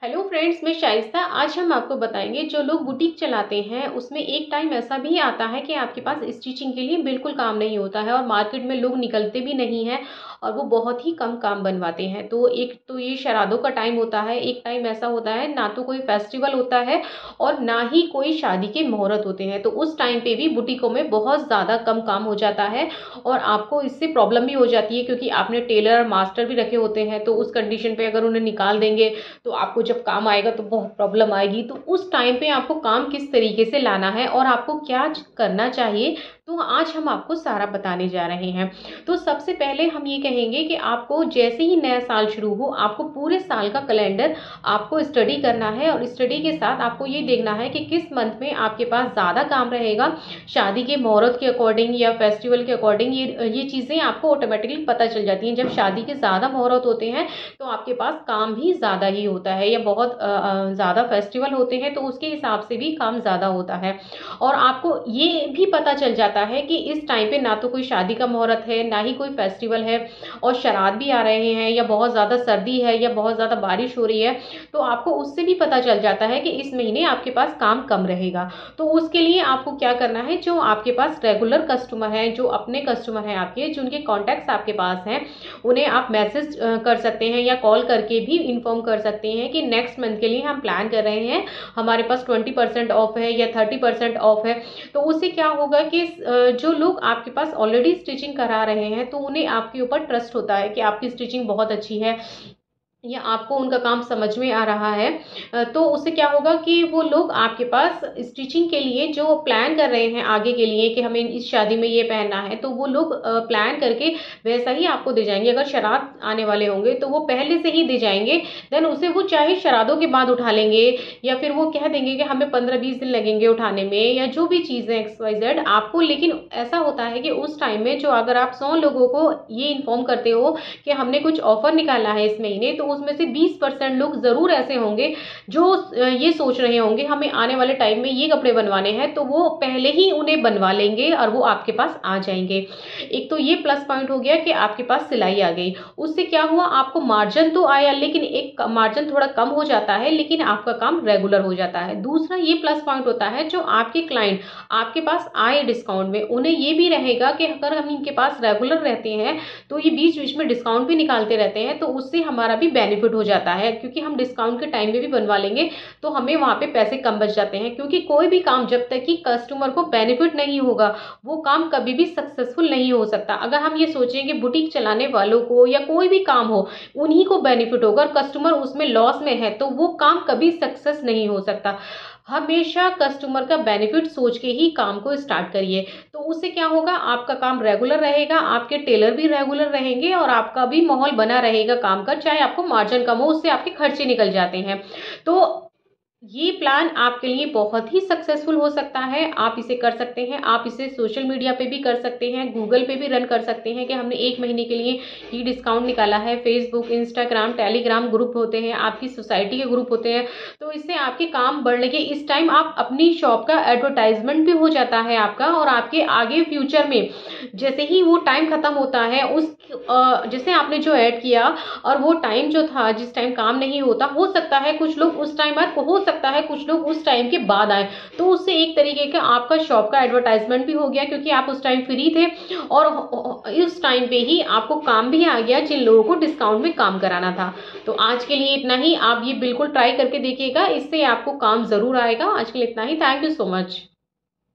Hello friends, मैं शाइस्ता। आज हम आपको बताएंगे जो लोग बुटीक चलाते हैं उसमें एक टाइम ऐसा भी आता है कि आपके पास स्टिचिंग के लिए बिल्कुल काम नहीं होता है और मार्केट में लोग निकलते भी नहीं हैं और वो बहुत ही कम काम बनवाते हैं। तो एक तो ये शराधों का टाइम होता है, एक टाइम ऐसा होता है ना तो कोई फेस्टिवल होता है और ना ही कोई शादी के मुहूर्त होते हैं। तो उस टाइम पे भी बुटीकों में बहुत ज़्यादा कम काम हो जाता है और आपको इससे प्रॉब्लम भी हो जाती है क्योंकि आपने टेलर मास्टर भी रखे होते हैं। तो उस कंडीशन पे अगर उन्हें निकाल देंगे तो आपको जब काम आएगा तो बहुत प्रॉब्लम आएगी। तो उस टाइम पे आपको काम किस तरीके से लाना है और आपको क्या करना चाहिए, तो आज हम आपको सारा बताने जा रहे हैं। तो सबसे पहले हम ये कहेंगे कि आपको जैसे ही नया साल शुरू हो आपको पूरे साल का कैलेंडर आपको स्टडी करना है और स्टडी के साथ आपको ये देखना है कि किस मंथ में आपके पास ज़्यादा काम रहेगा। शादी के मुहूर्त के अकॉर्डिंग या फेस्टिवल के अकॉर्डिंग ये चीज़ें आपको ऑटोमेटिकली पता चल जाती हैं। जब शादी के ज़्यादा मुहूर्त होते हैं तो आपके पास काम भी ज़्यादा ही होता है, या बहुत ज़्यादा फेस्टिवल होते हैं तो उसके हिसाब से भी काम ज़्यादा होता है। और आपको ये भी पता चल जाता है कि इस टाइम पे ना तो कोई शादी का मुहूर्त है ना ही कोई फेस्टिवल है और श्राद्ध भी आ रहे हैं या बहुत ज़्यादा सर्दी है या बहुत ज़्यादा बारिश हो रही है। तो आपको उससे भी पता चल जाता है कि इस महीने आपके पास काम कम रहेगा। तो उसके लिए आपको क्या करना है, जो आपके पास रेगुलर कस्टमर हैं, जो अपने कस्टमर हैं आपके, जिनके कॉन्टैक्ट्स आपके पास हैं, उन्हें आप मैसेज कर सकते हैं या कॉल करके भी इन्फॉर्म कर सकते हैं कि नेक्स्ट मंथ के लिए हम प्लान कर रहे हैं, हमारे पास 20% ऑफ है या 30% ऑफ है। तो उससे क्या होगा कि जो लोग आपके पास ऑलरेडी स्टिचिंग करा रहे हैं तो उन्हें आपके ऊपर ट्रस्ट होता है कि आपकी स्टिचिंग बहुत अच्छी है या आपको उनका काम समझ में आ रहा है। तो उससे क्या होगा कि वो लोग आपके पास स्टिचिंग के लिए जो प्लान कर रहे हैं आगे के लिए कि हमें इस शादी में ये पहनना है, तो वो लोग प्लान करके वैसा ही आपको दे जाएंगे। अगर शराध आने वाले होंगे तो वो पहले से ही दे जाएंगे, देन उसे वो चाहे शराधों के बाद उठा लेंगे या फिर वो कह देंगे कि हमें 15-20 दिन लगेंगे उठाने में या जो भी चीज़ें XYZ आपको। लेकिन ऐसा होता है कि उस टाइम में जो अगर आप 100 लोगों को ये इन्फॉर्म करते हो कि हमने कुछ ऑफर निकाला है इस महीने, तो उसमें से 20% लोग ज़रूर ऐसे होंगे जो ये सोच रहे होंगे हमें आने वाले टाइम में ये कपड़े बनवाने हैं, तो वो पहले ही उन्हें बनवा लेंगे और वो आपके पास आ जाएंगे। एक तो ये प्लस पॉइंट हो गया कि आपके पास सिलाई आ गई। उससे क्या हुआ, आपको मार्जिन तो आया लेकिन एक मार्जिन थोड़ा कम हो जाता है, लेकिन आपका काम रेगुलर हो जाता है। दूसरा ये प्लस पॉइंट होता है, जो आपके क्लाइंट आपके पास आए डिस्काउंट में, उन्हें ये भी रहेगा कि अगर हम इनके पास रेगुलर रहते हैं तो ये बीच बीच में डिस्काउंट भी निकालते रहते हैं, तो उससे हमारा भी बेनिफिट हो जाता है क्योंकि हम डिस्काउंट के टाइम में भी बनवा लेंगे तो हमें वहां पे पैसे कम बच जाते हैं। क्योंकि कोई भी काम जब तक कि कस्टमर को बेनिफिट नहीं होगा वो काम कभी भी सक्सेसफुल नहीं हो सकता। अगर हम ये सोचें कि बुटीक चलाने वालों को या कोई भी काम हो उन्हीं को बेनिफिट होगा और कस्टमर उसमें लॉस में है, तो वो काम कभी सक्सेस नहीं हो सकता। हमेशा कस्टमर का बेनिफिट सोच के ही काम को स्टार्ट करिए। तो उससे क्या होगा, आपका काम रेगुलर रहेगा, आपके टेलर भी रेगुलर रहेंगे और आपका भी माहौल बना रहेगा काम का, चाहे आपको मार्जिन कम हो, उससे आपके खर्चे निकल जाते हैं। तो ये प्लान आपके लिए बहुत ही सक्सेसफुल हो सकता है। आप इसे कर सकते हैं, आप इसे सोशल मीडिया पे भी कर सकते हैं, गूगल पे भी रन कर सकते हैं कि हमने एक महीने के लिए ये डिस्काउंट निकाला है। फेसबुक, इंस्टाग्राम, टेलीग्राम ग्रुप होते हैं, आपकी सोसाइटी के ग्रुप होते हैं, तो इससे आपके काम बढ़ने के इस टाइम आप अपनी शॉप का एडवर्टाइजमेंट भी हो जाता है आपका। और आपके आगे फ्यूचर में जैसे ही वो टाइम खत्म होता है उस जैसे आपने जो ऐड किया और वो टाइम जो था जिस टाइम काम नहीं होता, हो सकता है कुछ लोग उस टाइम आए, हो सकता है कुछ लोग उस टाइम के बाद आए, तो उससे एक तरीके का आपका शॉप का एडवर्टाइजमेंट भी हो गया क्योंकि आप उस टाइम फ्री थे और उस टाइम पे ही आपको काम भी आ गया जिन लोगों को डिस्काउंट में काम कराना था। तो आज के लिए इतना ही, आप ये बिल्कुल ट्राई करके देखिएगा, इससे आपको काम जरूर आएगा। आज के लिए इतना ही। Thank you so much.